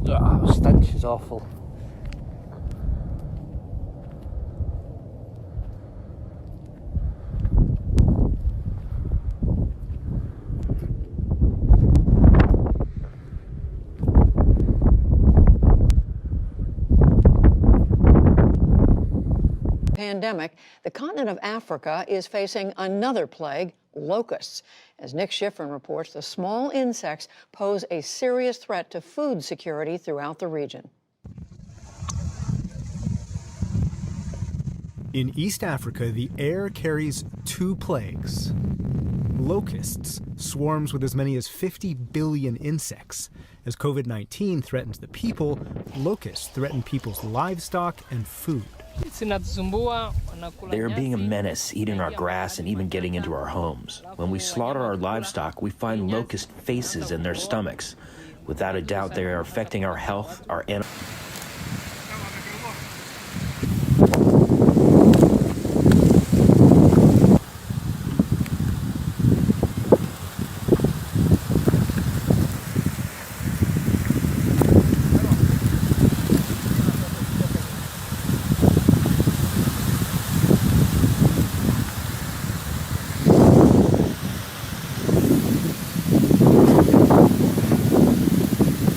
Oh, stench is awful. Pandemic, the continent of Africa is facing another plague, locusts. As Nick Schifrin reports, the small insects pose a serious threat to food security throughout the region. In East Africa, the air carries two plagues. Locusts, swarms with as many as 50 billion insects. As COVID-19 threatens the people, locusts threaten people's livestock and food. They are being a menace, eating our grass and even getting into our homes. When we slaughter our livestock, we find locust faces in their stomachs. Without a doubt, they are affecting our health, our animals.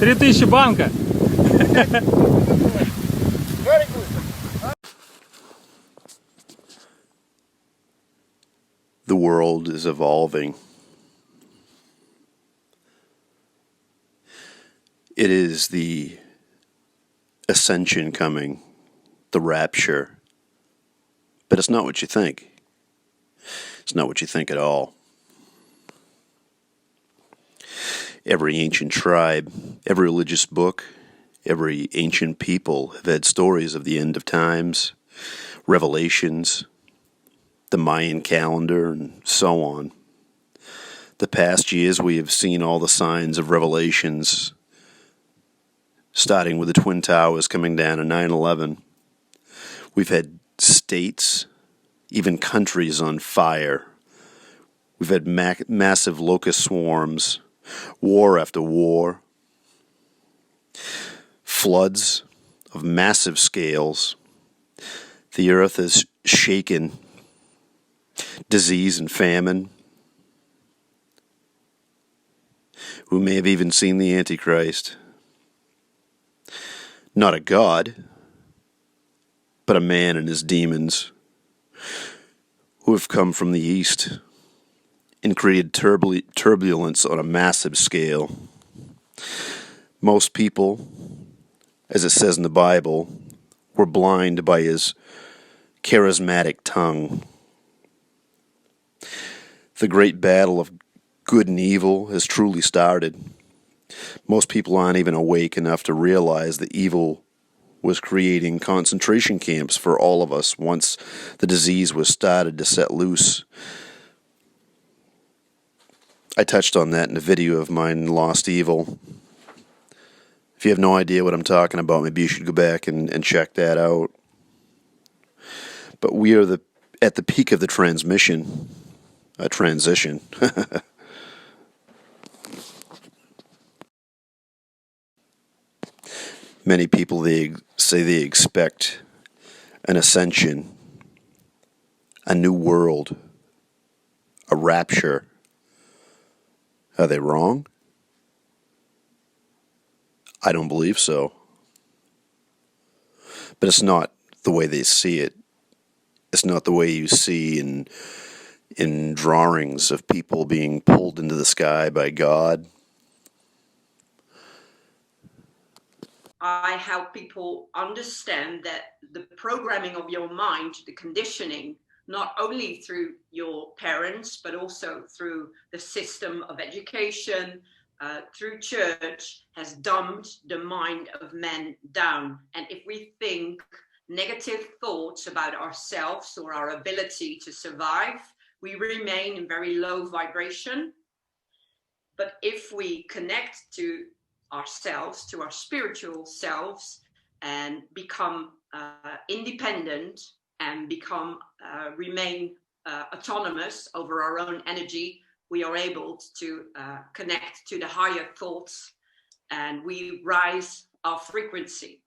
$3000 The world is evolving. It is the ascension coming, the rapture. But it's not what you think. It's not what you think at all. Every ancient tribe, every religious book, every ancient people have had stories of the end of times, revelations, the Mayan calendar, and so on. The past years we have seen all the signs of revelations, starting with the Twin Towers coming down in 9/11. We've had states, even countries on fire. We've had massive locust swarms, war after war, floods of massive scales. The earth is shaken, disease and famine. We may have even seen the Antichrist. Not a god, but a man and his demons who have come from the east and created turbulence on a massive scale. Most people, as it says in the Bible, were blind by his charismatic tongue. The great battle of good and evil has truly started. Most people aren't even awake enough to realize that evil was creating concentration camps for all of us once the disease was started to set loose. I touched on that in a video of mine, Lost Evil. If you have no idea what I'm talking about, maybe you should go back and check that out. But we are at the peak of the transition. Many people, they say they expect an ascension, a new world, a rapture. Are they wrong? I don't believe so. But it's not the way they see it. It's not the way you see in drawings of people being pulled into the sky by God. I help people understand that the programming of your mind, the conditioning, not only through your parents, but also through the system of education, through church, has dumbed the mind of men down. And if we think negative thoughts about ourselves or our ability to survive, we remain in very low vibration. But if we connect to ourselves, to our spiritual selves, and become independent and remain autonomous over our own energy, we are able to connect to the higher thoughts, and we rise our frequency.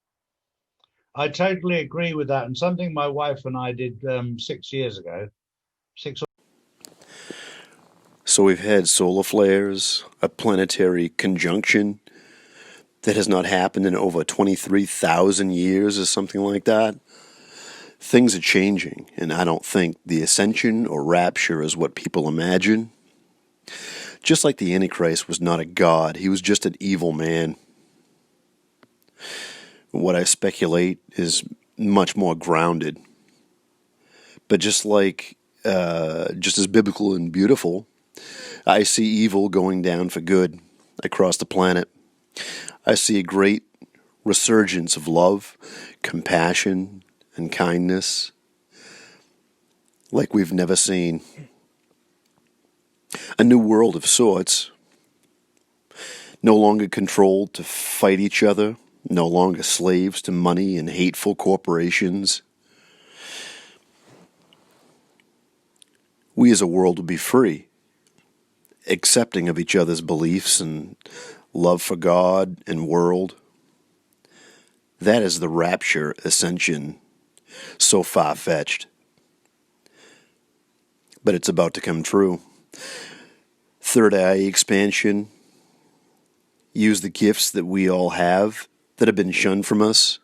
I totally agree with that. And something my wife and I did 6 years ago, So we've had solar flares, a planetary conjunction that has not happened in over 23,000 years or something like that. Things are changing, and I don't think the ascension or rapture is what people imagine. Just like the Antichrist was not a god, he was just an evil man. What I speculate is much more grounded. But just as biblical and beautiful, I see evil going down for good across the planet. I see a great resurgence of love, compassion, and kindness like we've never seen. A new world of sorts, no longer controlled to fight each other, no longer slaves to money and hateful corporations. We as a world will be free, accepting of each other's beliefs and love for God and world. That is the rapture ascension, so far-fetched. But it's about to come true. Third eye expansion. Use the gifts that we all have that have been shunned from us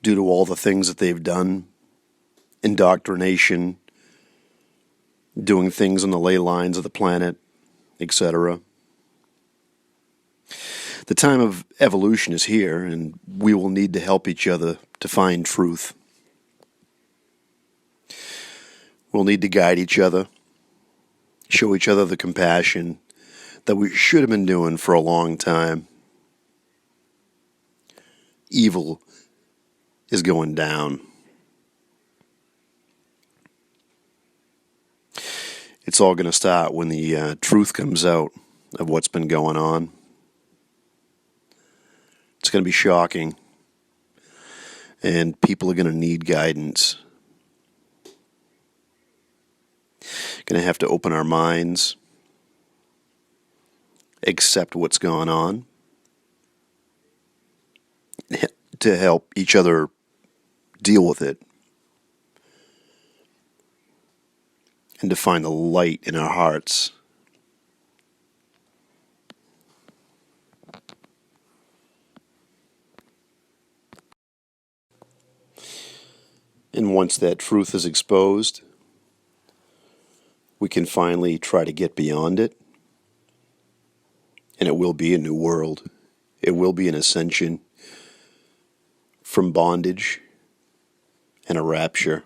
due to all the things that they've done. Indoctrination, doing things on the ley lines of the planet, etc. The time of evolution is here, and we will need to help each other to find truth. We'll need to guide each other, show each other the compassion that we should have been doing for a long time. Evil is going down. It's all going to start when the truth comes out of what's been going on. It's going to be shocking, and people are going to need guidance. Going to have to open our minds, accept what's going on, to help each other deal with it, and to find the light in our hearts. And once that truth is exposed, we can finally try to get beyond it. And it will be a new world. It will be an ascension from bondage and a rapture.